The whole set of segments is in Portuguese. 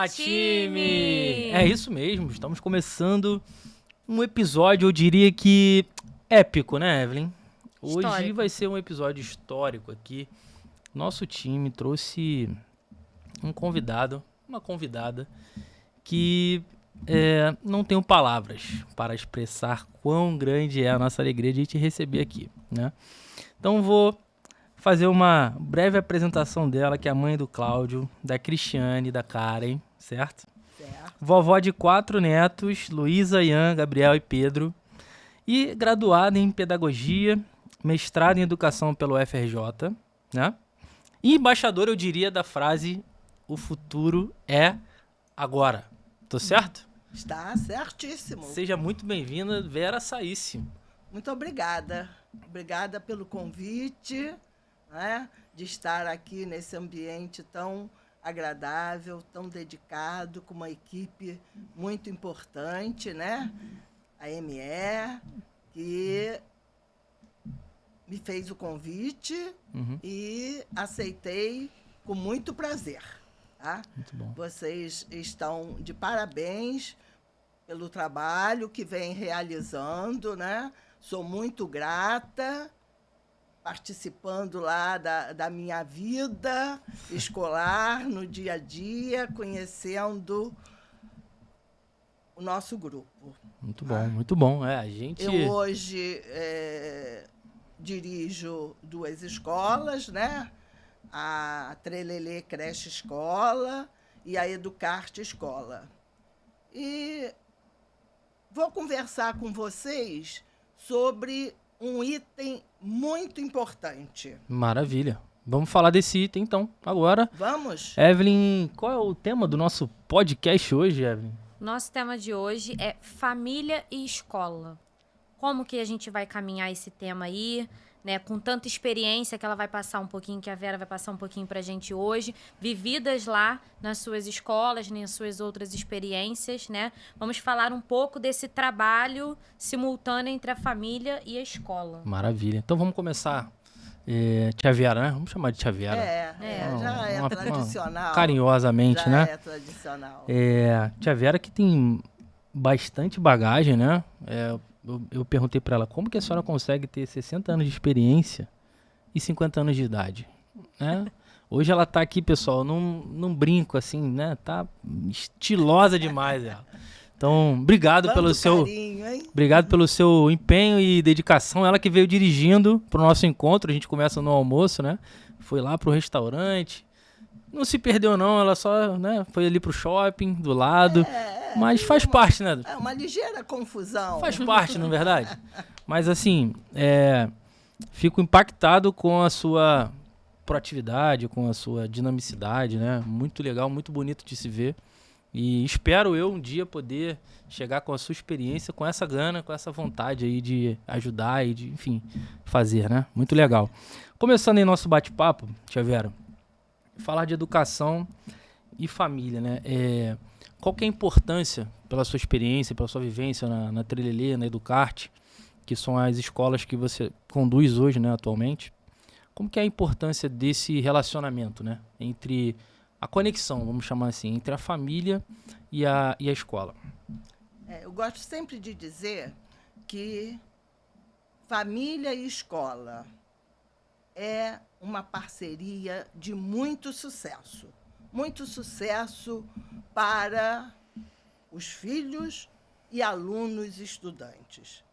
Fala, time! É isso mesmo, estamos começando um episódio, eu diria que épico, né, Evelyn? Hoje Histórico. vai ser um episódio histórico aqui. Nosso time trouxe um convidado, uma convidada, que não tenho palavras para expressar quão grande é a nossa alegria de te receber aqui, né? Então vou fazer uma breve apresentação dela, que é a mãe do Cláudio, da Cristiane, da Karen, certo? Certo. Vovó de 4 netos, Luísa, Ian, Gabriel e Pedro. E graduada em Pedagogia, mestrado em Educação pelo FRJ, né? E embaixadora, eu diria, da frase "O futuro é agora". Tô certo? Está certíssimo. Seja muito bem-vinda, Vera Saíce. Muito obrigada. Obrigada pelo convite, né, de estar aqui nesse ambiente tão agradável, tão dedicado, com uma equipe muito importante, né? A ME, que me fez o convite e aceitei com muito prazer. Tá? Muito bom. Vocês estão de parabéns pelo trabalho que vem realizando, né? Sou muito grata, participando lá da minha vida escolar, no dia a dia, conhecendo o nosso grupo. Muito bom, muito bom. A gente... Eu hoje dirijo 2 escolas, né? A Trelelê Creche Escola e a Educarte Escola. E vou conversar com vocês sobre um item muito importante. Maravilha. Vamos falar desse item, então, agora. Vamos? Evelyn, qual é o tema do nosso podcast hoje, Evelyn? Nosso tema de hoje é família e escola. Como que a gente vai caminhar esse tema aí, né? Com tanta experiência que ela vai passar um pouquinho, que a Vera vai passar um pouquinho pra gente hoje, vividas lá nas suas escolas, nas suas outras experiências, né? Vamos falar um pouco desse trabalho simultâneo entre a família e a escola. Maravilha. Então vamos começar. Tia Vera, né? Vamos chamar de Tia Vera. Já é tradicional. Carinhosamente, já né? É tradicional. Tia Vera que tem bastante bagagem, né? Eu perguntei pra ela, como que a senhora consegue ter 60 anos de experiência e 50 anos de idade, né? Hoje ela tá aqui, pessoal, num brinco, assim, né? Tá estilosa demais ela. Então, obrigado pelo seu... carinho, hein? Obrigado pelo seu empenho e dedicação. Ela que veio dirigindo pro nosso encontro. A gente começa no almoço, né? Foi lá pro restaurante. Não se perdeu, não. Ela só, né, foi ali pro shopping, do lado. Mas faz parte, né? É uma ligeira confusão. Faz parte, não é verdade? Mas, assim, fico impactado com a sua proatividade, com a sua dinamicidade, né? Muito legal, muito bonito de se ver. E espero eu um dia poder chegar com a sua experiência, com essa gana, com essa vontade aí de ajudar e de, enfim, fazer, né? Muito legal. Começando aí nosso bate-papo, Tia Vera, falar de educação e família, né? Qual que é a importância, pela sua experiência, pela sua vivência na Trelelê, na Educarte, que são as escolas que você conduz hoje, né, atualmente? Como que é a importância desse relacionamento, né? Entre... a conexão, vamos chamar assim, entre a família e a escola. Eu gosto sempre de dizer que família e escola é uma parceria de muito sucesso. Muito sucesso para os filhos e alunos estudantes.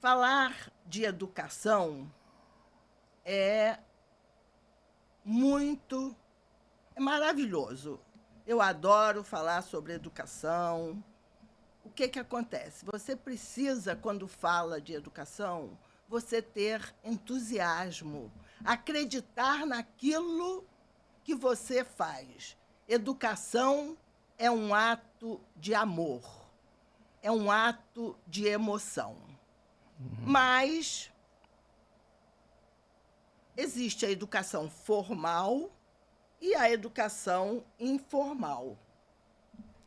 Falar de educação é maravilhoso. Eu adoro falar sobre educação. O que acontece? Você precisa, quando fala de educação, você ter entusiasmo, acreditar naquilo que você faz. Educação é um ato de amor, é um ato de emoção. Mas existe a educação formal e a educação informal.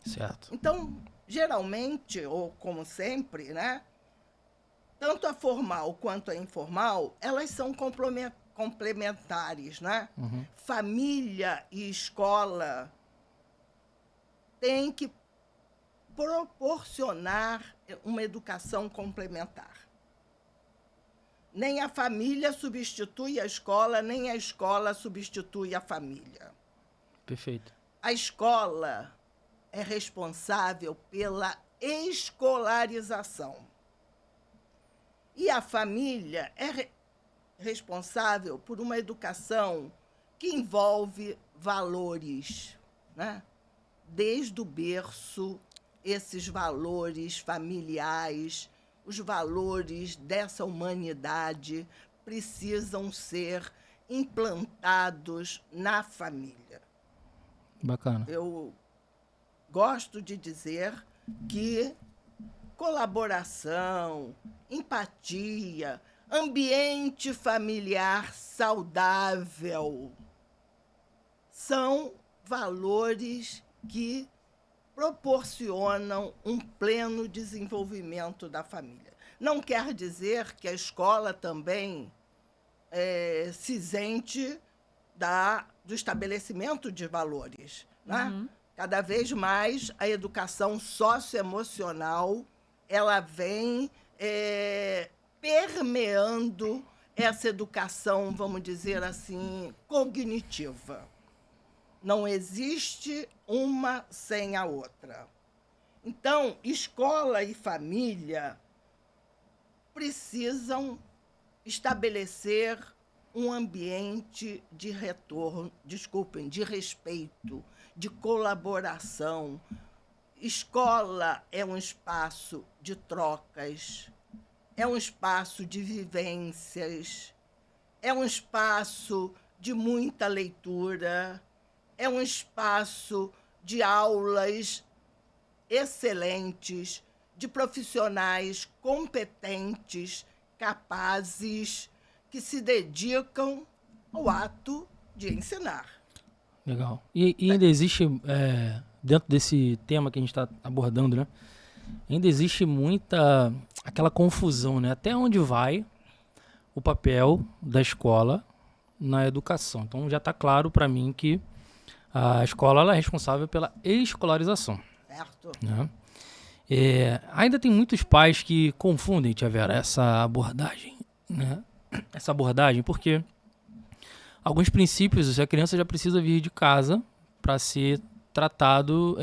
Certo. Então, geralmente, ou como sempre, né, tanto a formal quanto a informal, elas são complementares, né? Família e escola tem que proporcionar uma educação complementar. Nem a família substitui a escola, nem a escola substitui a família. Perfeito. A escola é responsável pela escolarização. E a família é responsável por uma educação que envolve valores, né? Desde o berço, esses valores familiares, os valores dessa humanidade precisam ser implantados na família. Bacana. Eu gosto de dizer que colaboração, empatia, ambiente familiar saudável são valores que proporcionam um pleno desenvolvimento da família. Não quer dizer que a escola também se isente do estabelecimento de valores, né? Uhum. Cada vez mais a educação socioemocional ela vem permeando essa educação, vamos dizer assim, cognitiva. Não existe uma sem a outra. Então, escola e família precisam estabelecer um ambiente de retorno, de respeito, de colaboração. Escola é um espaço de trocas, é um espaço de vivências, é um espaço de muita leitura, é um espaço de aulas excelentes, de profissionais competentes, capazes, que se dedicam ao ato de ensinar. Legal. E ainda existe, dentro desse tema que a gente está abordando, né? Ainda existe muita aquela confusão, né? Até onde vai o papel da escola na educação. Então já está claro para mim que a escola ela é responsável pela escolarização. Certo? Né? Ainda tem muitos pais que confundem, Tia Vera, essa abordagem, né? Essa abordagem porque alguns princípios a criança já precisa vir de casa para ser tratado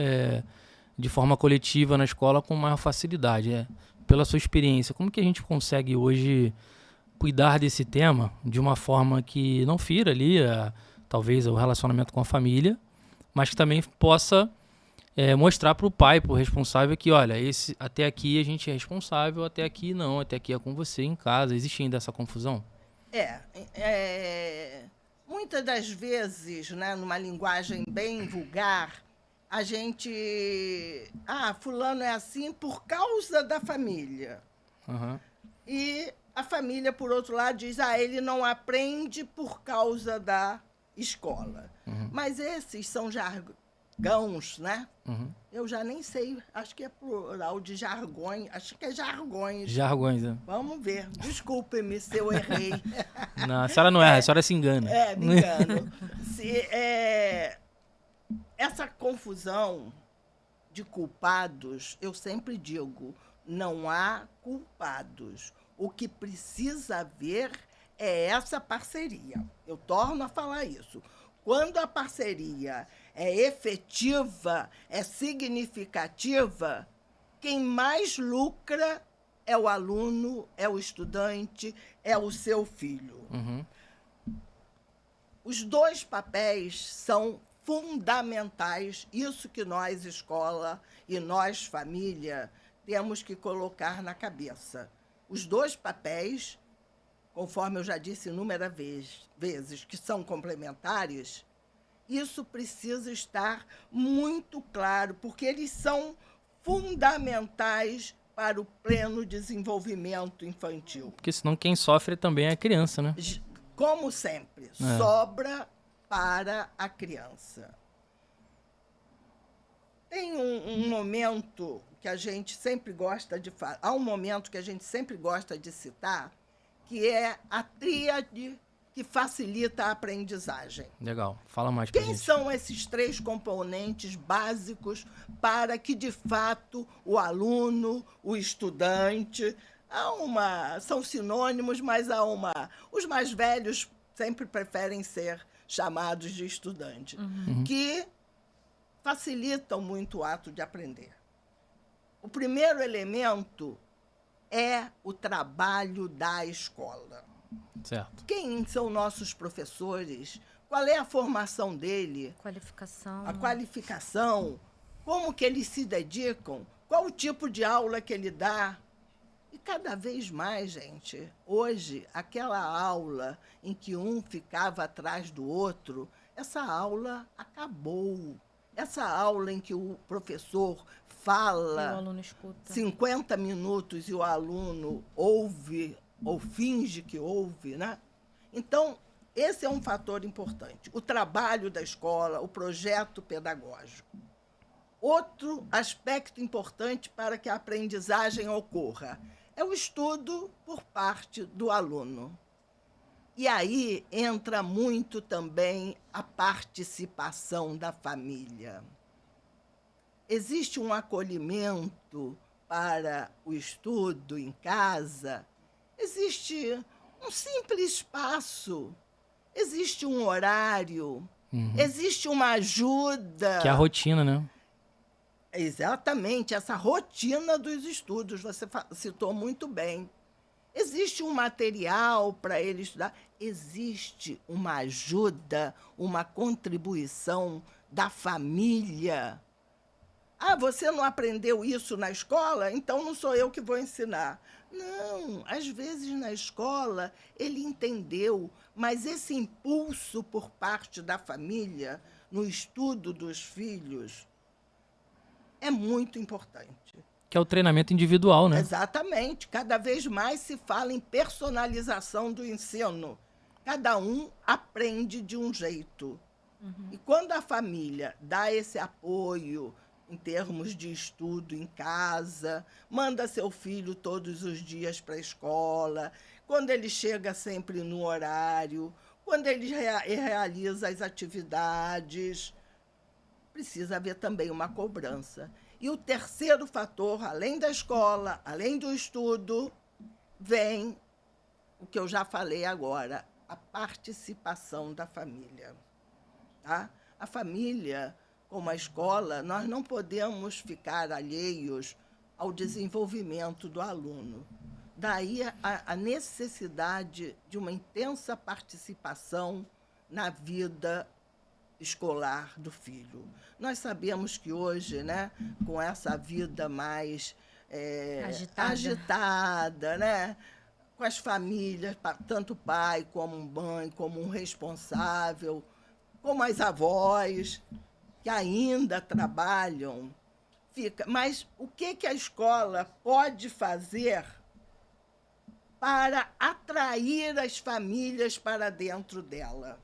de forma coletiva na escola com maior facilidade. Pela sua experiência, como que a gente consegue hoje cuidar desse tema de uma forma que não fira ali talvez o relacionamento com a família, mas que também possa mostrar para o pai, para o responsável que, olha, até aqui a gente é responsável, até aqui não, até aqui é com você em casa. Existe ainda essa confusão? Muitas das vezes, né, numa linguagem bem vulgar, a gente... fulano é assim por causa da família. Uhum. E a família, por outro lado, diz, ele não aprende por causa da escola. Uhum. Mas esses são jargões, né? Uhum. Eu já nem sei, acho que é plural de jargões, acho que é jargões. Jargões, né? Vamos ver, desculpe-me se eu errei. Não, a senhora não erra, a senhora se engana. Me engano. Essa confusão de culpados, eu sempre digo, não há culpados. O que precisa haver é essa parceria. Eu torno a falar isso. Quando a parceria é efetiva, é significativa, quem mais lucra é o aluno, é o estudante, é o seu filho. Uhum. Os dois papéis são fundamentais, isso que nós, escola, e nós, família, temos que colocar na cabeça. Os dois papéis, conforme eu já disse inúmeras vezes, que são complementares, isso precisa estar muito claro, porque eles são fundamentais para o pleno desenvolvimento infantil. Porque senão quem sofre também é a criança, né? Como sempre, sobra para a criança. Tem um momento que a gente sempre gosta de falar, há um momento que a gente sempre gosta de citar, que é a tríade que facilita a aprendizagem. Legal. Fala mais pra Quem gente. são esses 3 componentes básicos para que, de fato, o aluno, o estudante, são sinônimos, mas os mais velhos sempre preferem ser chamados de estudante, que facilitam muito o ato de aprender. O primeiro elemento é o trabalho da escola. Certo. Quem são nossos professores? Qual é a formação dele? Qualificação. A qualificação? Como que eles se dedicam? Qual o tipo de aula que ele dá? E cada vez mais, gente, hoje, aquela aula em que um ficava atrás do outro, essa aula acabou. Essa aula em que o professor E o fala aluno escuta. 50 minutos e o aluno ouve ou finge que ouve, né? Então, esse é um fator importante. O trabalho da escola, o projeto pedagógico. Outro aspecto importante para que a aprendizagem ocorra é o estudo por parte do aluno. E aí entra muito também a participação da família. Existe um acolhimento para o estudo em casa, existe um simples espaço, existe um horário, existe uma ajuda. Que é a rotina, né? Exatamente, essa rotina dos estudos, você citou muito bem. Existe um material para ele estudar, existe uma ajuda, uma contribuição da família. Ah, você não aprendeu isso na escola? Então não sou eu que vou ensinar. Não, às vezes na escola ele entendeu, mas esse impulso por parte da família no estudo dos filhos é muito importante. Que é o treinamento individual, né? Exatamente. Cada vez mais se fala em personalização do ensino. Cada um aprende de um jeito. E quando a família dá esse apoio em termos de estudo em casa, manda seu filho todos os dias para a escola, quando ele chega sempre no horário, quando ele realiza as atividades, precisa haver também uma cobrança. E o terceiro fator, além da escola, além do estudo, vem o que eu já falei agora, a participação da família. Tá? A família, como a escola, nós não podemos ficar alheios ao desenvolvimento do aluno. Daí a necessidade de uma intensa participação na vida escolar do filho. Nós sabemos que hoje, né, com essa vida mais agitada, né, com as famílias, tanto pai como mãe, como um responsável, como as avós, que ainda trabalham, mas o que a escola pode fazer para atrair as famílias para dentro dela?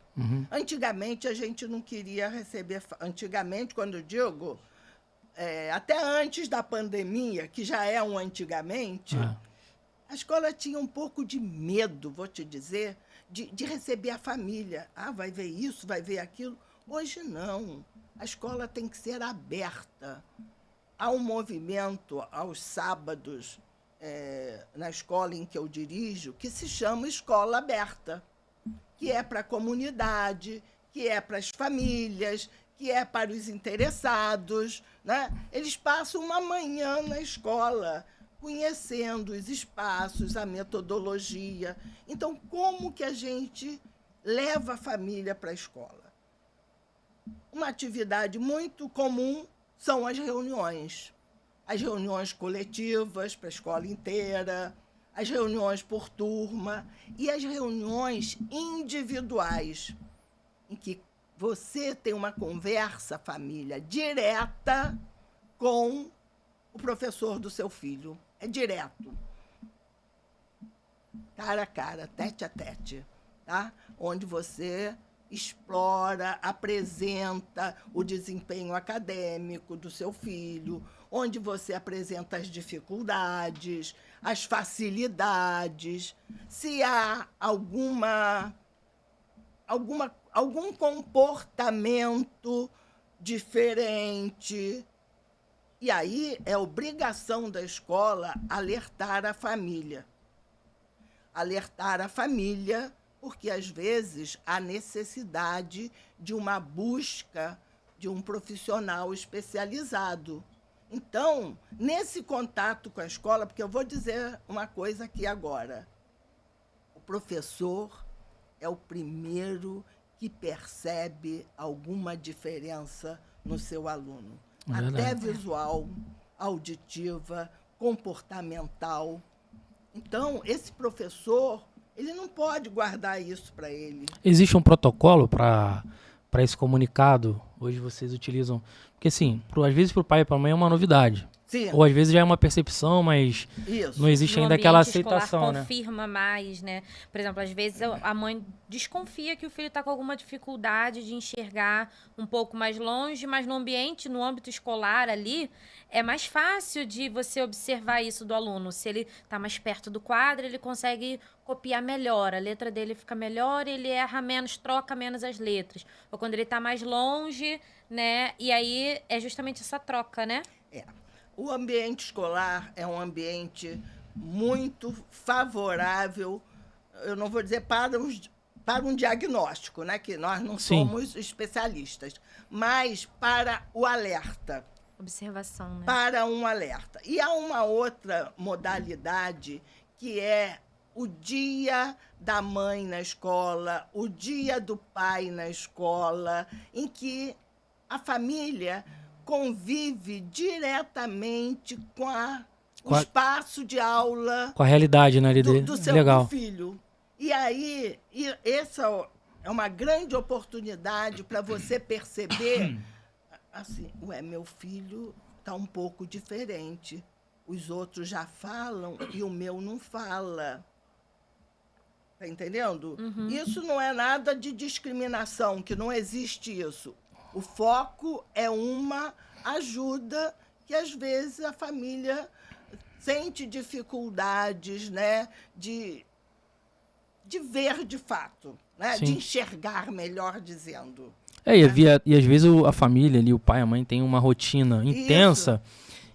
Antigamente, a gente não queria receber... Antigamente, quando eu digo, até antes da pandemia, que já é um antigamente, a escola tinha um pouco de medo, vou te dizer, de receber a família. Ah, vai ver isso, vai ver aquilo. Hoje, não. A escola tem que ser aberta. Há um movimento, aos sábados, na escola em que eu dirijo, que se chama Escola Aberta, que é para a comunidade, que é para as famílias, que é para os interessados, né? Eles passam uma manhã na escola, conhecendo os espaços, a metodologia. Então, como que a gente leva a família para a escola? Uma atividade muito comum são as reuniões coletivas para a escola inteira, as reuniões por turma e as reuniões individuais, em que você tem uma conversa, família, direta com o professor do seu filho. É direto. Cara a cara, tete a tete, tá? Onde você explora, apresenta o desempenho acadêmico do seu filho, onde você apresenta as dificuldades, as facilidades, se há alguma algum comportamento diferente. E aí é obrigação da escola alertar a família. Alertar a família, porque às vezes há necessidade de uma busca de um profissional especializado. Então, nesse contato com a escola, porque eu vou dizer uma coisa aqui agora, o professor é o primeiro que percebe alguma diferença no seu aluno. Verdade. Até visual, auditiva, comportamental. Então, esse professor, ele não pode guardar isso para ele. Existe um protocolo para esse comunicado? Hoje vocês utilizam... Porque, assim, às vezes para o pai e para a mãe é uma novidade. Sim. Ou às vezes já é uma percepção, mas Isso. não existe No ainda aquela ambiente escolar aceitação, né? confirma mais, né? Por exemplo, às vezes a mãe desconfia que o filho está com alguma dificuldade de enxergar um pouco mais longe, mas no ambiente, no âmbito escolar ali, é mais fácil de você observar isso do aluno. Se ele está mais perto do quadro, ele consegue copiar melhor, a letra dele fica melhor, ele erra menos, troca menos as letras. Ou quando ele está mais longe, né? E aí é justamente essa troca, né? É. O ambiente escolar é um ambiente muito favorável, eu não vou dizer para um diagnóstico, né? Que nós não Sim. somos especialistas, mas para o alerta. Observação, né? Para um alerta. E há uma outra modalidade que é o dia da mãe na escola, o dia do pai na escola, em que a família convive diretamente com o espaço de aula Com a realidade, né? do seu Legal. filho. E aí, essa é uma grande oportunidade para você perceber, assim, meu filho está um pouco diferente. Os outros já falam e o meu não fala. Está entendendo? Uhum. Isso não é nada de discriminação, que não existe isso. O foco é uma ajuda que, às vezes, a família sente dificuldades, né, de ver de fato, né, Sim. de enxergar, melhor dizendo. E às vezes a família ali, o pai e a mãe, tem uma rotina intensa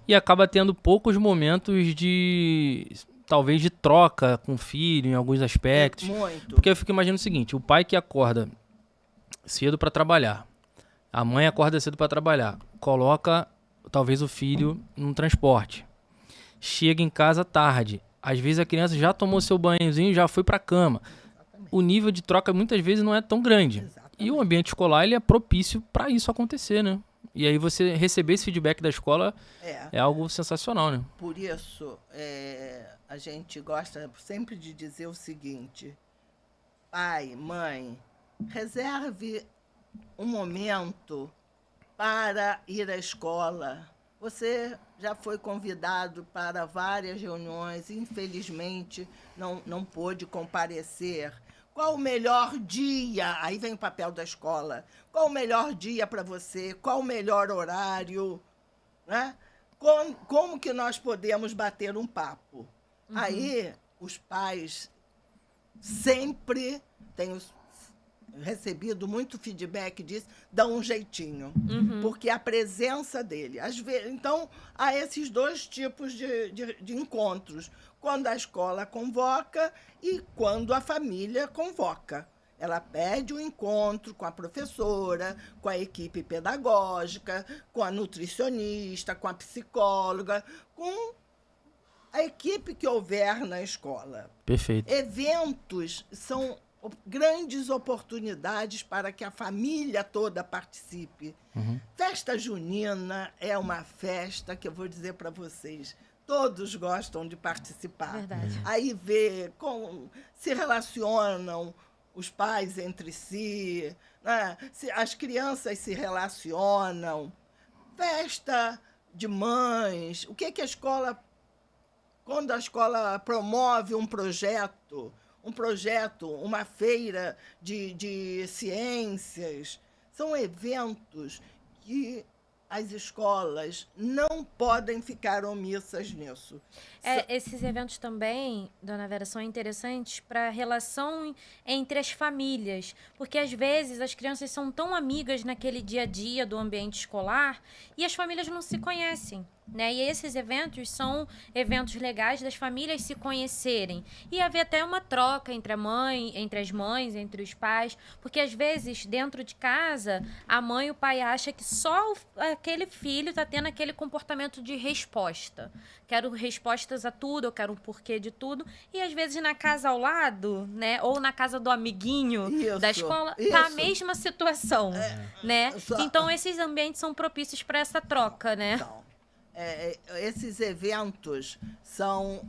e acaba tendo poucos momentos de, talvez, de troca com o filho em alguns aspectos. Muito. Porque eu fico imaginando o seguinte, o pai que acorda cedo para trabalhar, a mãe acorda cedo para trabalhar, coloca talvez o filho num transporte, chega em casa tarde, às vezes a criança já tomou seu banhozinho, já foi para a cama. O nível de troca muitas vezes não é tão grande. Exatamente. E o ambiente escolar ele é propício para isso acontecer, né? E aí você receber esse feedback da escola é algo sensacional, né? Por isso, a gente gosta sempre de dizer o seguinte: pai, mãe, reserve um momento para ir à escola. Você já foi convidado para várias reuniões, infelizmente não pôde comparecer. Qual o melhor dia? Aí vem o papel da escola. Qual o melhor dia para você? Qual o melhor horário? Né? Como que nós podemos bater um papo? Uhum. Aí os pais sempre têm recebido muito feedback disso, dão um jeitinho. Uhum. Porque a presença dele. Às vezes, então, há esses dois tipos de encontros. Quando a escola convoca e quando a família convoca. Ela pede o encontro com a professora, com a equipe pedagógica, com a nutricionista, com a psicóloga, com a equipe que houver na escola. Perfeito. Eventos são grandes oportunidades para que a família toda participe. Uhum. Festa junina é uma festa que eu vou dizer para vocês, todos gostam de participar. Verdade. Aí se relacionam os pais entre si, né? As crianças se relacionam. Festa de mães. O que a escola... Quando a escola promove um projeto, uma feira de ciências, são eventos que as escolas não podem ficar omissas nisso. Esses eventos também, dona Vera, são interessantes para a relação entre as famílias, porque às vezes as crianças são tão amigas naquele dia a dia do ambiente escolar e as famílias não se conhecem, né? E esses eventos são eventos legais das famílias se conhecerem e haver até uma troca entre as mães, entre os pais, porque às vezes dentro de casa a mãe e o pai acham que só aquele filho está tendo aquele comportamento de resposta. Quero respostas a tudo, eu quero o porquê de tudo. E às vezes na casa ao lado, né? Ou na casa do amiguinho da escola, tá a mesma situação, né? Então esses ambientes são propícios para essa troca, né? Então, esses eventos são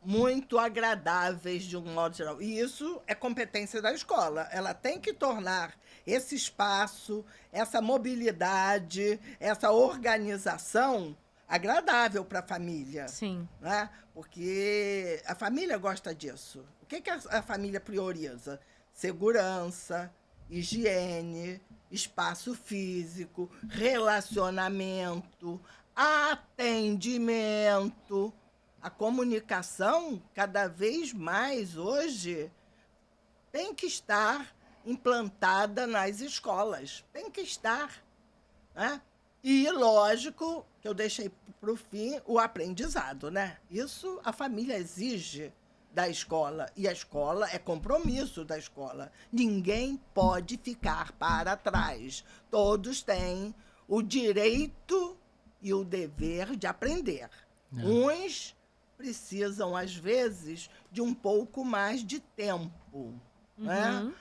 muito agradáveis de um modo geral. E isso é competência da escola. Ela tem que tornar esse espaço, essa mobilidade, essa organização agradável para a família. Sim. Né? Porque a família gosta disso. O que a família prioriza? Segurança, higiene, espaço físico, relacionamento, atendimento. A comunicação, cada vez mais hoje, tem que estar implantada nas escolas. Tem que estar. Né? E, lógico, que eu deixei para o fim o aprendizado, né? Isso a família exige da escola. E a escola é compromisso da escola. Ninguém pode ficar para trás. Todos têm o direito e o dever de aprender. Uns precisam, às vezes, de um pouco mais de tempo. Né?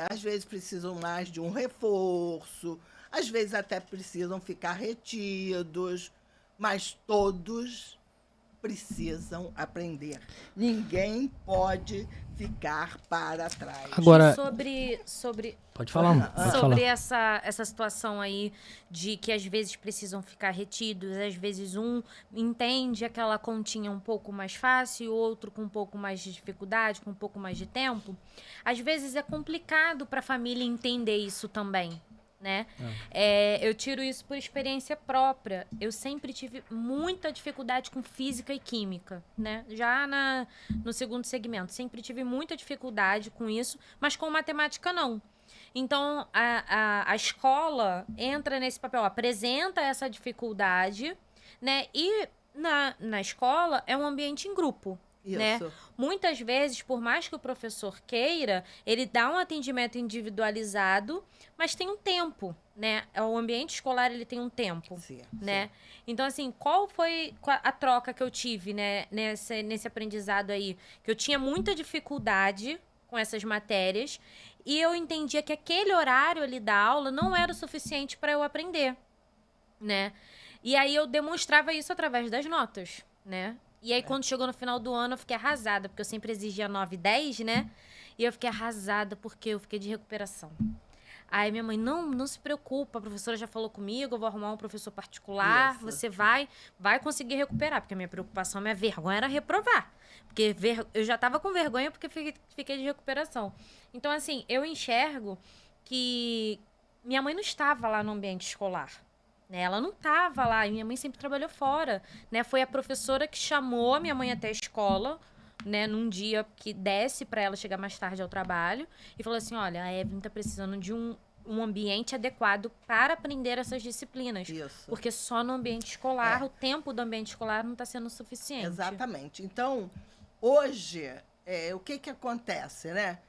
Às vezes precisam mais de um reforço, às vezes até precisam ficar retidos, mas todos precisam aprender. Ninguém pode ficar para trás. Agora, sobre pode falar, sobre essa situação aí de que às vezes precisam ficar retidos, às vezes um entende aquela continha um pouco mais fácil, o outro com um pouco mais de dificuldade, com um pouco mais de tempo. Às vezes é complicado para a família entender isso também. Né? Eu tiro isso por experiência própria. Eu sempre tive muita dificuldade com física e química, né? Já no segundo segmento, sempre tive muita dificuldade com isso, mas com matemática não. Então, a escola entra nesse papel, apresenta essa dificuldade, né? E na escola é um ambiente em grupo. Né? Muitas vezes, por mais que o professor queira, ele dá um atendimento individualizado, mas tem um tempo, né? O ambiente escolar, ele tem um tempo, né? Então, assim, qual foi a troca que eu tive, né, nesse aprendizado aí? Que eu tinha muita dificuldade com essas matérias e eu entendia que aquele horário ali da aula não era o suficiente para eu aprender, né? E aí eu demonstrava isso através das notas, né? E aí, quando chegou no final do ano, eu fiquei arrasada, porque eu sempre exigia 9 e 10, né? E eu fiquei arrasada porque eu fiquei de recuperação. Aí minha mãe, não se preocupa, a professora já falou comigo, eu vou arrumar um professor particular, você vai conseguir recuperar, porque a minha preocupação, minha vergonha era reprovar. Porque eu já estava com vergonha porque fiquei de recuperação. Então, assim, eu enxergo que minha mãe não estava lá no ambiente escolar. Ela não estava lá, e minha mãe sempre trabalhou fora, né? Foi a professora que chamou a minha mãe até a escola, né? Num dia que desce para ela chegar mais tarde ao trabalho, e falou assim, olha, a Evelyn está precisando de um ambiente adequado para aprender essas disciplinas. Isso. Porque só no ambiente escolar, o tempo do ambiente escolar não está sendo suficiente. Exatamente. Então, hoje, o que acontece, né?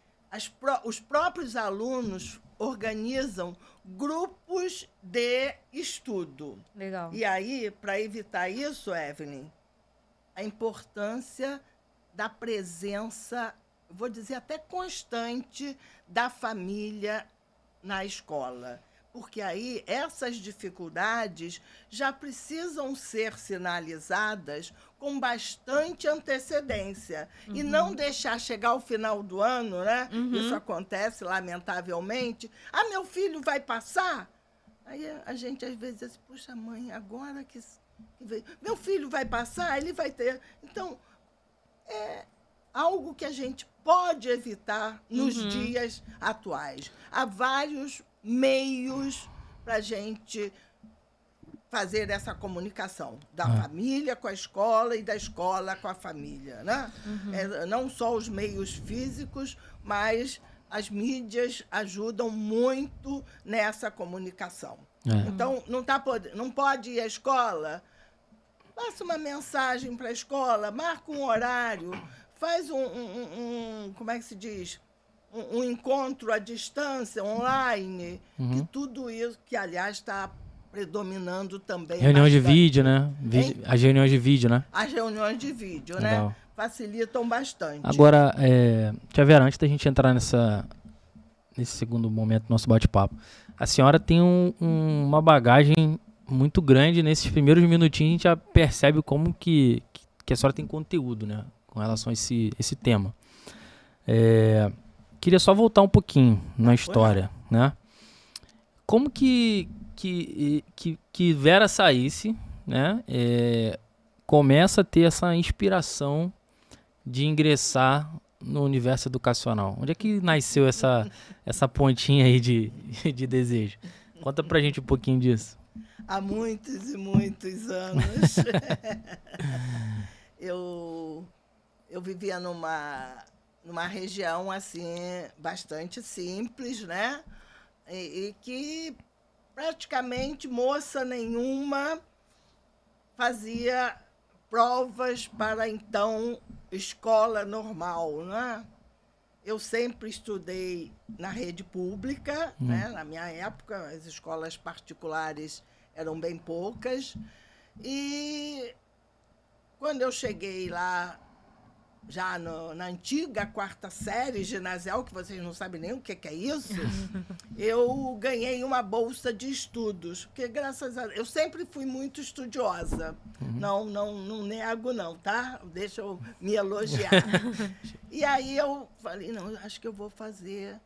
Os próprios alunos organizam grupos de estudo. Legal. E aí, para evitar isso, Evelyn, a importância da presença, vou dizer até constante, da família na escola. Porque aí essas dificuldades já precisam ser sinalizadas com bastante antecedência. E não deixar chegar ao final do ano, né? Isso acontece, lamentavelmente. Ah, meu filho vai passar? Aí a gente, às vezes, diz assim, puxa, mãe, agora que veio. Meu filho vai passar, ele vai ter... Então, é algo que a gente pode evitar nos dias atuais. Há vários meios para a gente fazer essa comunicação da família com a escola e da escola com a família, né? Não só os meios físicos, mas as mídias ajudam muito nessa comunicação. Então, não pode ir à escola, passa uma mensagem para a escola, marca um horário, faz como é que se diz? Um encontro à distância, online, que tudo isso, que aliás está predominando também. Reunião de bastante. vídeo, né? As reuniões de vídeo, né? As reuniões de vídeo, Legal. né? Facilitam bastante. Agora, Tia Vera, antes da gente entrar nesse segundo momento do nosso bate-papo, a senhora tem uma bagagem muito grande. Nesses primeiros minutinhos a gente já percebe como que a senhora tem conteúdo, né? Com relação a esse tema. Queria só voltar um pouquinho na história, né? Como que Vera Saíce, né, começa a ter essa inspiração de ingressar no universo educacional? Onde é que nasceu essa pontinha aí de desejo? Conta pra gente um pouquinho disso. Há muitos e muitos anos. Eu vivia numa região assim bastante simples, né? E que praticamente moça nenhuma fazia provas para então escola normal, né? Eu sempre estudei na rede pública, né? Na minha época as escolas particulares eram bem poucas, e quando eu cheguei lá já na antiga 4ª série ginasial, que vocês não sabem nem o que é isso, eu ganhei uma bolsa de estudos, porque graças a Deus, eu sempre fui muito estudiosa, não nego não, tá? Deixa eu me elogiar. E aí eu falei, não, acho que eu vou fazer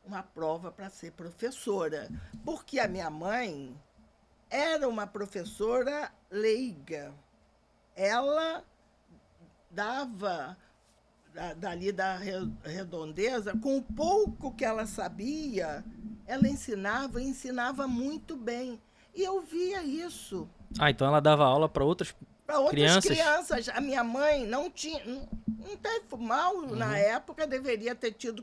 uma prova para ser professora, porque a minha mãe era uma professora leiga. Ela dava dali da redondeza, com o pouco que ela sabia, ela ensinava muito bem. E eu via isso. Então ela dava aula para outras crianças. A minha mãe não teve mal na época, deveria ter tido,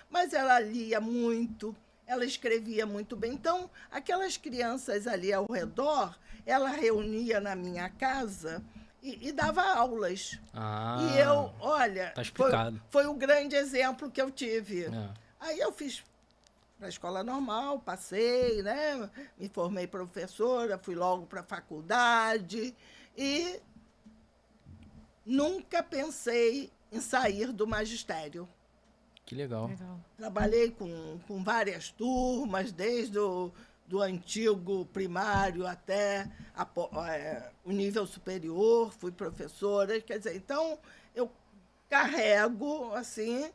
mas ela lia muito, ela escrevia muito bem. Então, aquelas crianças ali ao redor, ela reunia na minha casa e dava aulas. E eu, olha, tá explicado. Foi um grande exemplo que eu tive. Aí eu fiz para a escola normal, passei, né? Me formei professora, fui logo para a faculdade e nunca pensei em sair do magistério. Que legal. Trabalhei com várias turmas, desde do antigo primário até o nível superior, fui professora, quer dizer, então eu carrego, assim,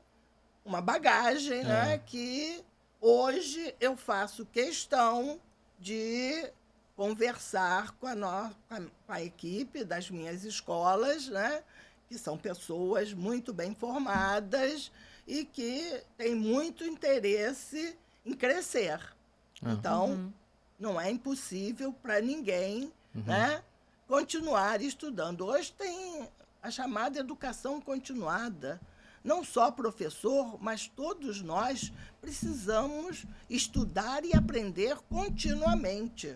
uma bagagem, né, que hoje eu faço questão de conversar com a equipe das minhas escolas, né, que são pessoas muito bem formadas e que têm muito interesse em crescer. Então, não é impossível para ninguém, né, continuar estudando. Hoje tem a chamada educação continuada. Não só professor, mas todos nós precisamos estudar e aprender continuamente.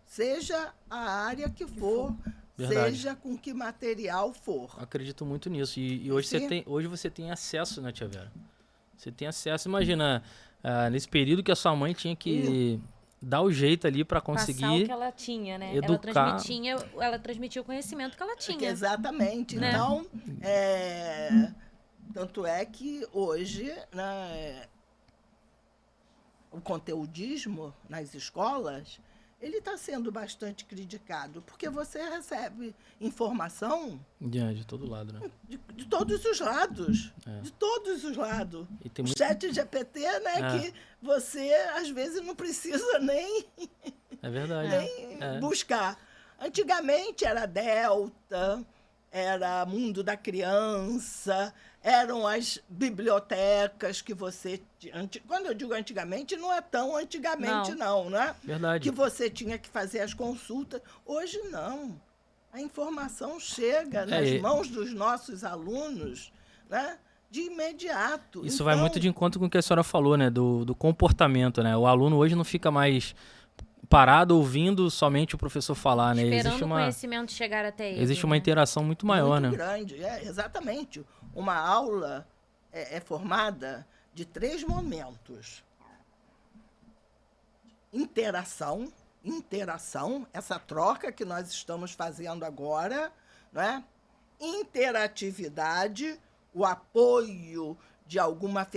Seja a área que for, seja com que material for. Acredito muito nisso. E hoje você tem acesso, né, Tia Vera? Você tem acesso. Imagina, nesse período que a sua mãe tinha que dar o jeito ali para conseguir passar o que ela tinha, né? educar. Ela transmitia o conhecimento que ela tinha. Exatamente. Né? Então, tanto é que hoje, né, o conteudismo nas escolas, ele está sendo bastante criticado, porque você recebe informação de todo lado, né? De todos os lados. De todos os lados. E tem o muito... chat GPT, né, que você, às vezes, não precisa nem, é verdade. nem buscar. Antigamente era Delta, era Mundo da Criança, eram as bibliotecas que você... Quando eu digo antigamente, não é tão antigamente não, né? Verdade. Que você tinha que fazer as consultas. Hoje não. A informação chega nas mãos dos nossos alunos, né? De imediato. Isso vai muito de encontro com o que a senhora falou, né? Do comportamento, né? O aluno hoje não fica mais parado ouvindo somente o professor falar, né? Esperando o conhecimento chegar até ele. Existe uma interação muito maior, muito né? grande, exatamente. Uma aula é formada de 3 momentos. Interação, essa troca que nós estamos fazendo agora, né? Interatividade, o apoio de alguma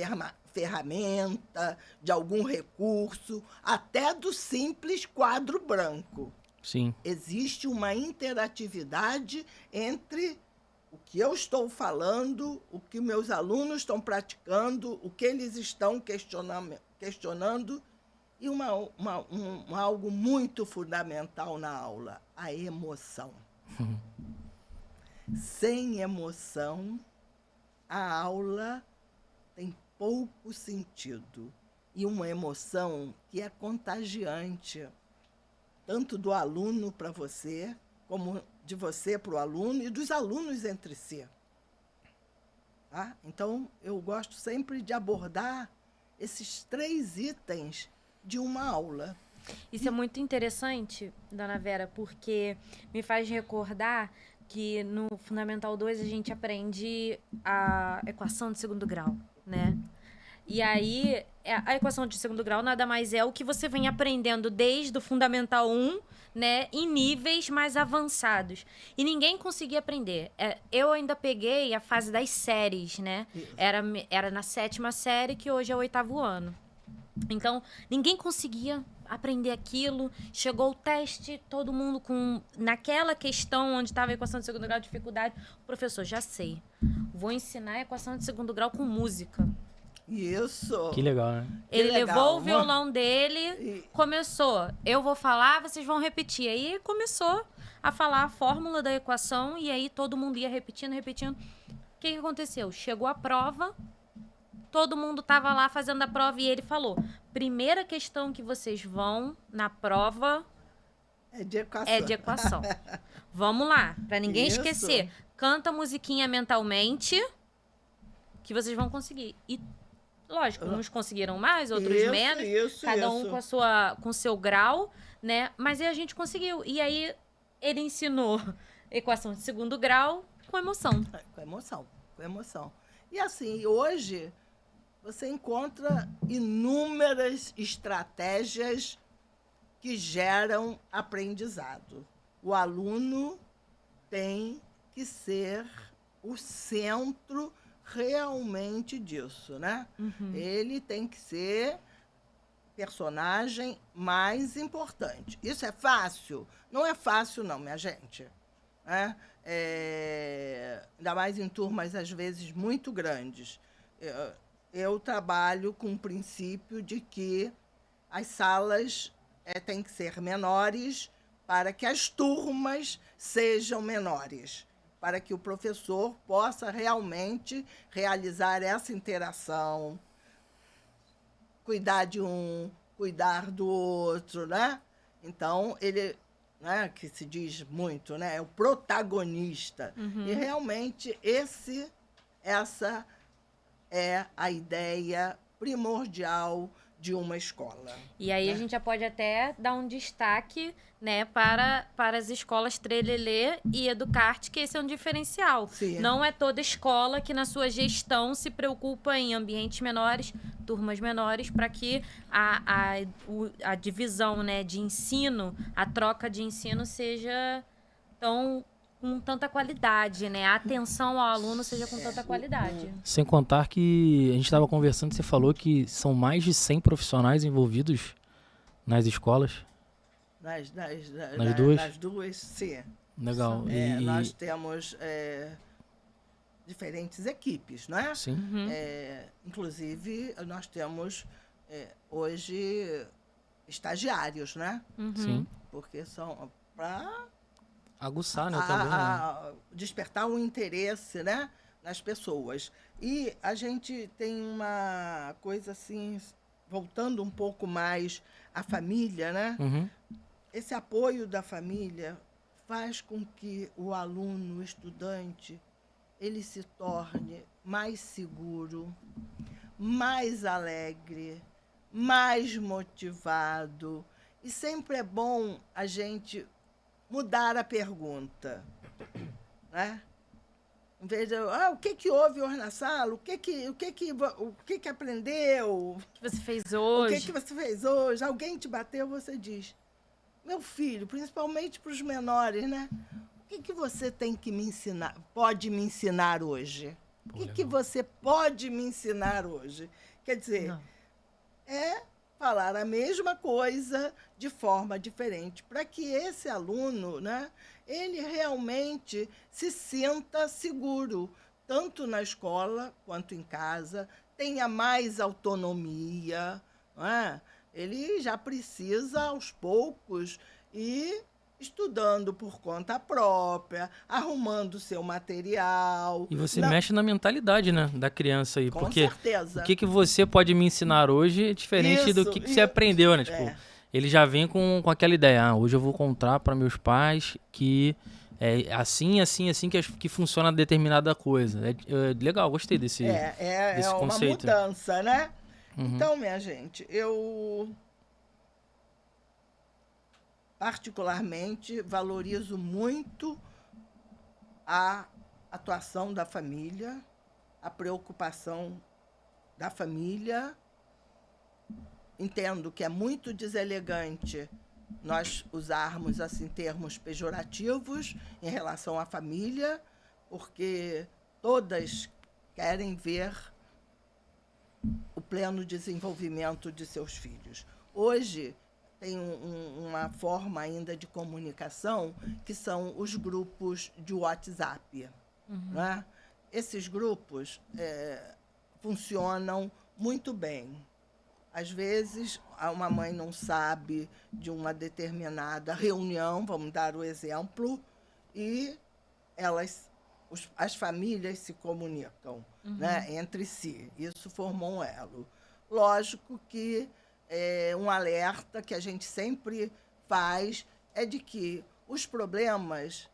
ferramenta, de algum recurso, até do simples quadro branco. Sim. Existe uma interatividade entre o que eu estou falando, o que meus alunos estão praticando, o que eles estão questionando e algo muito fundamental na aula, a emoção. Sem emoção, a aula tem pouco sentido. E uma emoção que é contagiante, tanto do aluno para você, como de você para o aluno e dos alunos entre si. Tá? Então, eu gosto sempre de abordar esses 3 itens de uma aula. Isso é muito interessante, dona Vera, porque me faz recordar que no Fundamental 2 a gente aprende a equação de segundo grau, né? E aí, a equação de segundo grau nada mais é o que você vem aprendendo desde o Fundamental 1, né, em níveis mais avançados. E ninguém conseguia aprender. Eu ainda peguei a fase das séries, né? Era na 7ª série, que hoje é o 8º ano. Então, ninguém conseguia aprender aquilo. Chegou o teste, todo mundo naquela questão onde estava a equação de segundo grau de dificuldade. O professor, já sei. Vou ensinar a equação de segundo grau com música. Isso. Que legal, né? Ele levou o violão dele, começou. Eu vou falar, vocês vão repetir. Aí começou a falar a fórmula da equação e aí todo mundo ia repetindo. O que aconteceu? Chegou a prova, todo mundo estava lá fazendo a prova e ele falou: primeira questão que vocês vão na prova é de equação. Vamos lá, para ninguém esquecer. Canta a musiquinha mentalmente que vocês vão conseguir. E lógico, uns conseguiram mais, outros menos, cada um com o seu grau, né? Mas aí a gente conseguiu. E aí ele ensinou equação de segundo grau com emoção. Com emoção. E assim, hoje você encontra inúmeras estratégias que geram aprendizado. O aluno tem que ser o centro realmente disso, né? Ele tem que ser personagem mais importante. Isso é fácil? Não é fácil não, minha gente. Né? Ainda mais em turmas, às vezes, muito grandes. Eu trabalho com o princípio de que as salas têm que ser menores para que as turmas sejam menores, para que o professor possa realmente realizar essa interação, cuidar de um, cuidar do outro, né? Então, ele, né, que se diz muito, né, é o protagonista. E realmente essa é a ideia primordial de uma escola. E aí, né, a gente já pode até dar um destaque, né, para as escolas Trelelê e Educarte, que esse é um diferencial. Sim. Não é toda escola que na sua gestão se preocupa em ambientes menores, turmas menores, para que a divisão, né, de ensino, a troca de ensino seja com tanta qualidade, né? A atenção ao aluno seja com tanta qualidade. Sem contar que a gente estava conversando, você falou que são mais de 100 profissionais envolvidos nas escolas. Nas duas? Nas duas, sim. Legal. Nós temos diferentes equipes, né? Sim. Inclusive, nós temos hoje estagiários, né? Sim. Porque são para Aguçar, né, também, né? despertar o interesse, né, nas pessoas. E a gente tem uma coisa assim, voltando um pouco mais à família, né? Uhum. Esse apoio da família faz com que o aluno, o estudante, ele se torne mais seguro, mais alegre, mais motivado. E sempre é bom a gente mudar a pergunta, né? Em vez de, o que houve hoje na sala? O que aprendeu? O que você fez O hoje? que você fez hoje? Alguém te bateu? Você diz, meu filho, principalmente para os menores, né? O que você tem que me ensinar, pode me ensinar hoje? O que você pode me ensinar hoje? Quer dizer, Não. é falar a mesma coisa de forma diferente, para que esse aluno, né, ele realmente se sinta seguro, tanto na escola quanto em casa, tenha mais autonomia, não é? Ele já precisa, aos poucos, ir estudando por conta própria, arrumando seu material. E você mexe na mentalidade, né, da criança aí. Com Porque certeza. o que você pode me ensinar hoje é diferente do que você aprendeu, né? Tipo, ele já vem com aquela ideia. Hoje eu vou contar para meus pais que é assim, assim, assim que funciona determinada coisa. Legal, gostei desse uma conceito. mudança, né? Uhum. Então, minha gente, eu particularmente valorizo muito a atuação da família, a preocupação da família. Entendo que é muito deselegante nós usarmos assim termos pejorativos em relação à família, porque todas querem ver o pleno desenvolvimento de seus filhos. Hoje tem uma forma ainda de comunicação que são os grupos de WhatsApp. Né? Esses grupos funcionam muito bem. Às vezes, uma mãe não sabe de uma determinada reunião, vamos dar o exemplo, e as famílias se comunicam, né, entre si. Isso formou um elo. Lógico que um alerta que a gente sempre faz é de que os problemas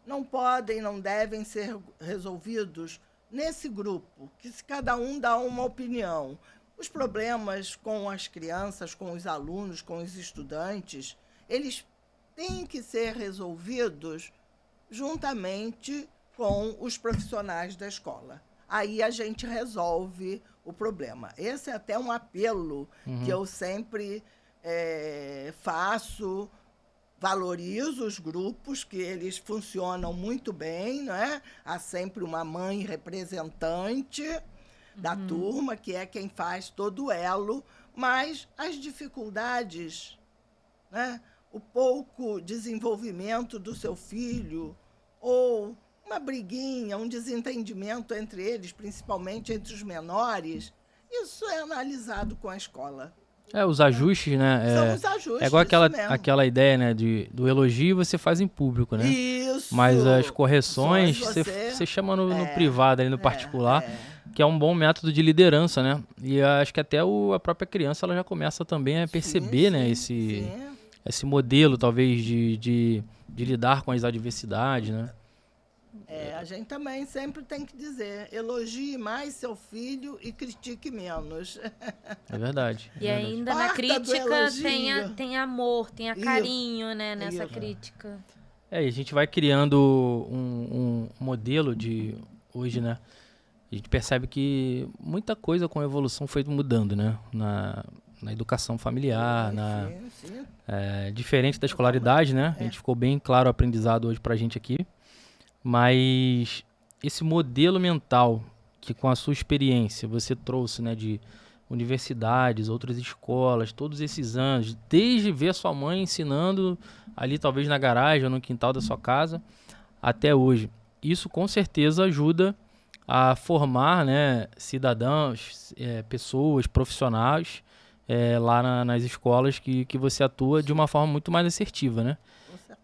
não podem, não devem ser resolvidos nesse grupo, que se cada um dá uma opinião. Os problemas com as crianças, com os alunos, com os estudantes, eles têm que ser resolvidos juntamente com os profissionais da escola. Aí a gente resolve o problema. Esse é até um apelo que eu sempre faço, valorizo os grupos, que eles funcionam muito bem, não é? Há sempre uma mãe representante da turma, que é quem faz todo o elo, mas as dificuldades, né? O pouco desenvolvimento do seu filho, ou uma briguinha, um desentendimento entre eles, principalmente entre os menores, isso é analisado com a escola. Os ajustes, né? São os ajustes. É igual aquela ideia, né, do elogio você faz em público, né? Isso. Mas as correções você chama no privado, ali no particular, que é um bom método de liderança, né? E acho que até a própria criança ela já começa também a perceber, né, esse modelo, talvez, de lidar com as adversidades, né? A gente também sempre tem que dizer, elogie mais seu filho e critique menos. É verdade. E ainda na crítica tem amor, tem carinho, né, nessa crítica. E a gente vai criando um modelo de hoje, né? A gente percebe que muita coisa com a evolução foi mudando, né? Na educação familiar, diferente da escolaridade, né? A gente ficou bem claro o aprendizado hoje pra gente aqui. Mas esse modelo mental que com a sua experiência você trouxe, né, de universidades, outras escolas, todos esses anos, desde ver sua mãe ensinando ali talvez na garagem ou no quintal da sua casa, até hoje. Isso com certeza ajuda a formar, né, cidadãos, pessoas, profissionais lá nas escolas que você atua de uma forma muito mais assertiva, né? Com certeza.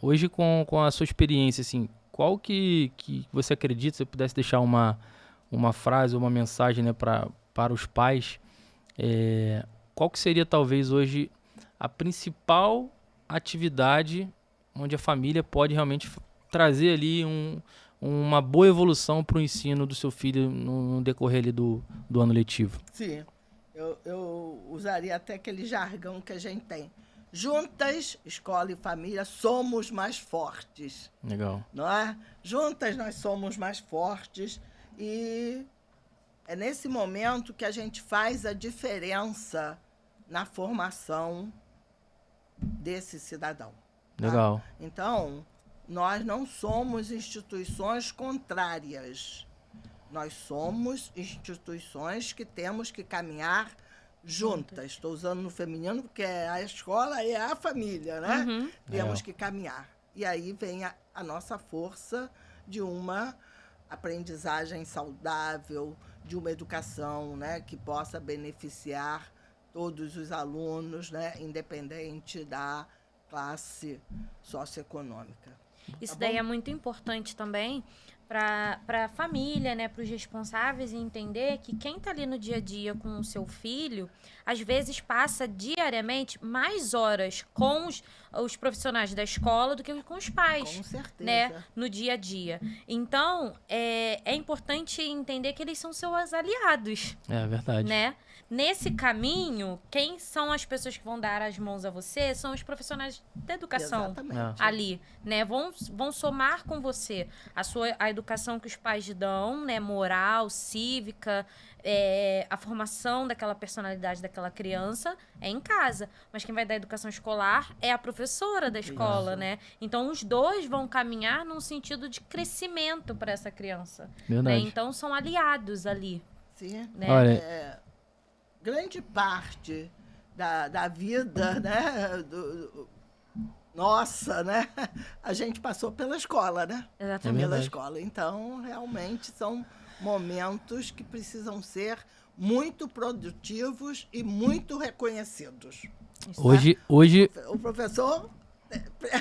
Hoje, com a sua experiência, assim, qual que você acredita, se você pudesse deixar uma frase ou uma mensagem, né, para os pais, qual que seria talvez hoje a principal atividade onde a família pode realmente trazer ali uma boa evolução para o ensino do seu filho no decorrer ali do ano letivo? Sim, eu usaria até aquele jargão que a gente tem. Juntas, escola e família, somos mais fortes. Legal. Não é? Juntas nós somos mais fortes e é nesse momento que a gente faz a diferença na formação desse cidadão. Tá? Legal. Então, nós não somos instituições contrárias. Nós somos instituições que temos que caminhar juntas. Estou usando no feminino porque a escola é a família, né? Uhum. Temos que caminhar. E aí vem a nossa força de uma aprendizagem saudável, de uma educação, né, que possa beneficiar todos os alunos, né, independente da classe socioeconômica. Isso Tá daí bom? é muito importante também para a família, né, para os responsáveis entender que quem está ali no dia a dia com o seu filho, às vezes passa diariamente mais horas com os profissionais da escola do que com os pais. Com certeza. Né, no dia a dia. Então, é importante entender que eles são seus aliados, É verdade. né? Nesse caminho, quem são as pessoas que vão dar as mãos a você são os profissionais da educação. Exatamente. Ali, né? Vão somar com você a educação que os pais dão, né? Moral, cívica, a formação daquela personalidade daquela criança é em casa. Mas quem vai dar a educação escolar é a professora da escola, Isso. né? Então, os dois vão caminhar num sentido de crescimento para essa criança. Né? Verdade. Então, são aliados ali. Sim. Né? Olha, Grande parte da vida, né, nossa, né, a gente passou pela escola, né? Exatamente. Pela verdade. escola. Então, realmente, são momentos que precisam ser muito produtivos e muito reconhecidos. hoje, O professor,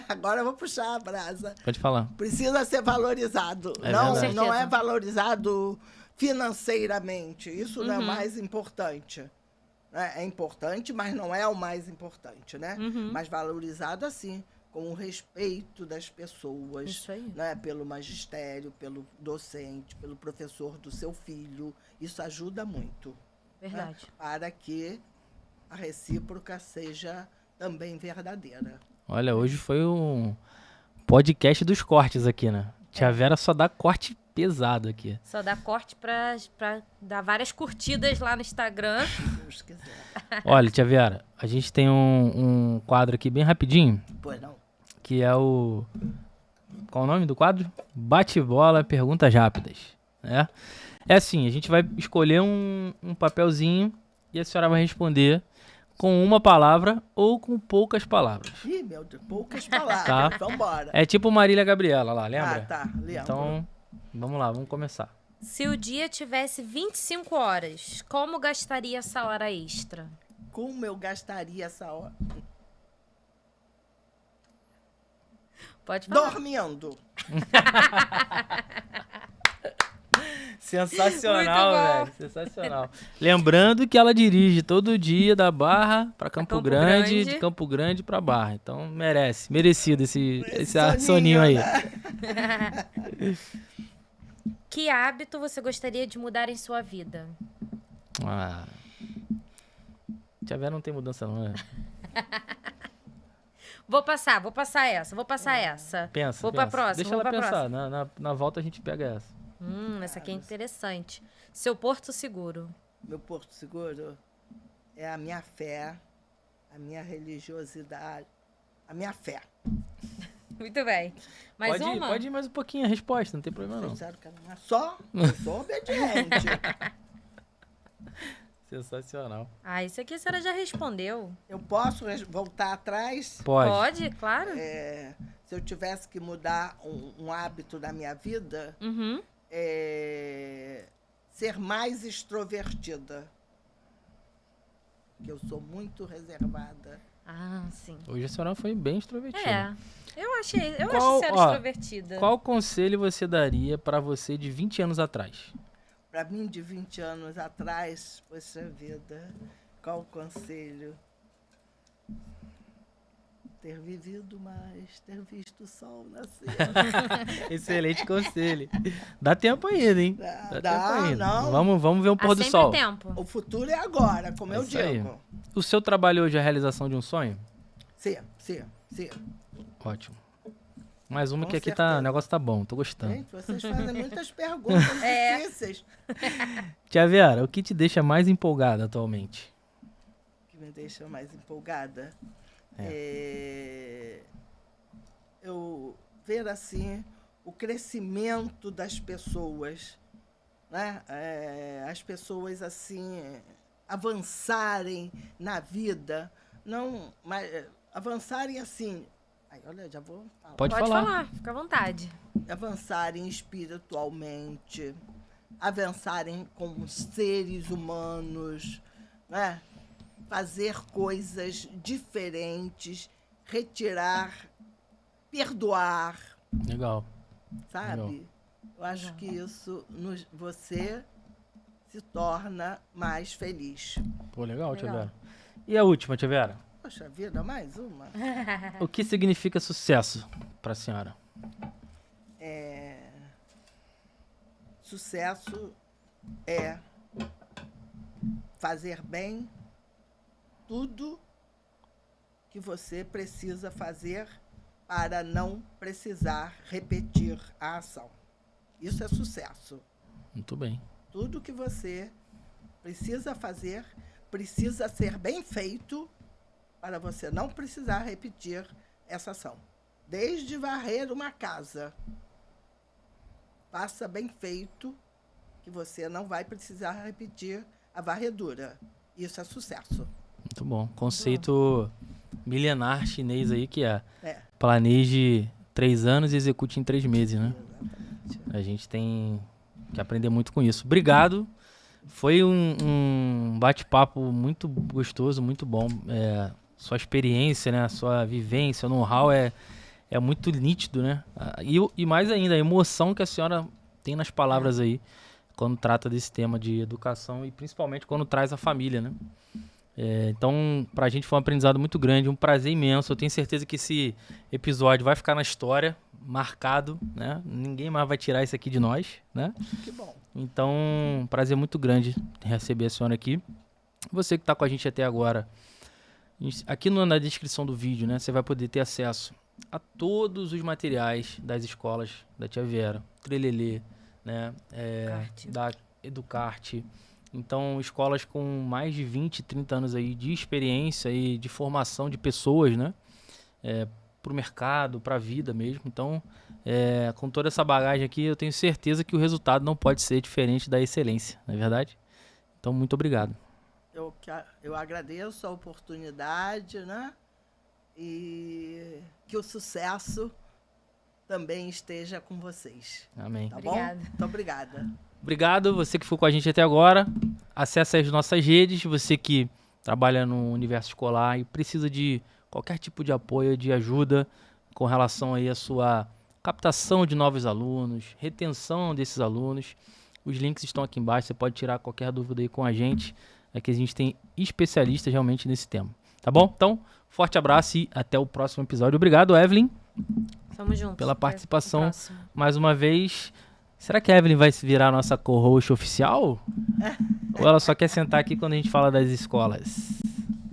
agora eu vou puxar a brasa, pode falar. precisa ser valorizado. É não, verdade. não é Certeza. valorizado financeiramente. Isso não é o Uhum. mais importante. É importante, mas não é o mais importante, né? Uhum. Mas valorizado assim, com o respeito das pessoas, Isso aí. né? Pelo magistério, pelo docente, pelo professor do seu filho. Isso ajuda muito, né? Verdade. Para que a recíproca seja também verdadeira. Olha, hoje foi um podcast dos cortes aqui, né? Tia Vera só dá corte pesado aqui. Só dá corte pra dar várias curtidas lá no Instagram. Se Deus quiser. Olha, Tia Vera, a gente tem um quadro aqui bem rapidinho, Pois não. que é o... Qual o nome do quadro? Bate-bola, perguntas rápidas, né? É assim, a gente vai escolher um papelzinho e a senhora vai responder com uma palavra ou com poucas palavras. Ih, meu Deus, poucas palavras. Tá. Vamos embora. É tipo Marília Gabriela lá, lembra? Ah, tá. Lembro. Então, vamos lá, vamos começar. Se o dia tivesse 25 horas, como gastaria essa hora extra? Como eu gastaria essa hora? Pode falar. Dormindo. Sensacional, Muito bom. velho. Sensacional. Lembrando que ela dirige todo dia da Barra pra Campo Campo Grande, Grande. de Campo Grande pra Barra. Então, merecido esse soninho, soninho aí. né? Que hábito você gostaria de mudar em sua vida? Ah. Tia Vera não tem mudança não, né? Vou passar essa. Pensa, Vou pra pensa. próxima, Deixa vou ela pra pensar. Na volta a gente pega essa. Essa aqui é interessante. Seu porto seguro. Meu porto seguro é a minha fé, a minha religiosidade, a minha fé. Muito bem. Mais uma? Pode ir mais um pouquinho a resposta, não tem problema não. Sincero, cara, não é só, eu sou obediente. Sensacional. Ah, isso aqui a senhora já respondeu. Eu posso voltar atrás? Pode. Claro. Se eu tivesse que mudar um hábito da minha vida, Uhum. ser mais extrovertida. Porque eu sou muito reservada. Ah, sim. Hoje a senhora foi bem extrovertida. Eu acho a Qual- senhora ó, extrovertida. Qual conselho você daria pra você de 20 anos atrás? Para mim, de 20 anos atrás, poxa vida, qual o conselho? Ter vivido mais, ter visto o sol nascer. Excelente conselho. Dá tempo ainda, hein? Dá, tempo ainda. não. Vamos ver um Há pôr do sempre sol. tempo. O futuro é agora, como É eu isso aí. digo. O seu trabalho hoje é a realização de um sonho? Sim. Ótimo. Mais uma Com que aqui certeza. o negócio tá bom, tô gostando. Gente, vocês fazem muitas perguntas difíceis. Tia Vera, o que te deixa mais empolgada atualmente? Que me deixa mais empolgada. Eu ver assim o crescimento das pessoas, né? As pessoas assim avançarem na vida, não, mas avançarem assim. Ai, olha, já vou falar. Pode Pode falar. falar, fica à vontade. Avançarem espiritualmente, avançarem como seres humanos, né? Fazer coisas diferentes, retirar, perdoar, Legal. sabe? Legal. Eu acho que isso você se torna mais feliz. Pô, legal, tia Legal. Vera. E a última, tia Vera? Poxa vida, mais uma. O que significa sucesso pra senhora? Sucesso é fazer bem tudo que você precisa fazer para não precisar repetir a ação. Isso é sucesso. Muito bem. Tudo que você precisa fazer precisa ser bem feito para você não precisar repetir essa ação. Desde varrer uma casa, faça bem feito, que você não vai precisar repetir a varredura. Isso é sucesso. Muito bom. Conceito milenar chinês aí que é É, planeje 3 anos e execute em 3 meses, né? exatamente. A gente tem que aprender muito com isso. Obrigado. Foi um bate-papo muito gostoso, muito bom. Sua experiência, né? Sua vivência, know-how é muito nítido, né? E mais ainda, a emoção que a senhora tem nas palavras aí, quando trata desse tema de educação e principalmente quando traz a família, né? Então, pra gente foi um aprendizado muito grande, um prazer imenso. Eu tenho certeza que esse episódio vai ficar na história, marcado, né? Ninguém mais vai tirar isso aqui de nós, né? Que bom. Então, um prazer muito grande receber a senhora aqui. Você que está com a gente até agora, aqui na descrição do vídeo, né? Você vai poder ter acesso a todos os materiais das escolas da Tia Vera, Trelelê, né? Educarte. Da Educarte. Então, escolas com mais de 20, 30 anos aí de experiência e de formação de pessoas, né? Para o mercado, para a vida mesmo. Então, com toda essa bagagem aqui, eu tenho certeza que o resultado não pode ser diferente da excelência, não é verdade? Então, muito obrigado. Eu agradeço a oportunidade, né? E que o sucesso também esteja com vocês. Amém. Tá Obrigada. bom? Muito obrigada. Obrigado, você que ficou com a gente até agora. Acesse as nossas redes, você que trabalha no universo escolar e precisa de qualquer tipo de apoio, de ajuda com relação aí à sua captação de novos alunos, retenção desses alunos. Os links estão aqui embaixo, você pode tirar qualquer dúvida aí com a gente. Aqui a gente tem especialistas realmente nesse tema. Tá bom? Então, forte abraço e até o próximo episódio. Obrigado, Evelyn, Tamo junto. pela participação. Até o próximo. Mais uma vez. Será que a Evelyn vai se virar a nossa co-host oficial? Ou ela só quer sentar aqui quando a gente fala das escolas?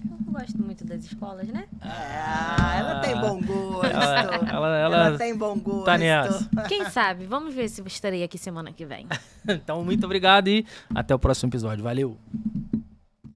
Eu não gosto muito das escolas, né? Ela tem bom gosto. Ela tem bom gosto. tá nessa. Quem sabe? Vamos ver se eu estarei aqui semana que vem. Então, muito obrigado e até o próximo episódio. Valeu!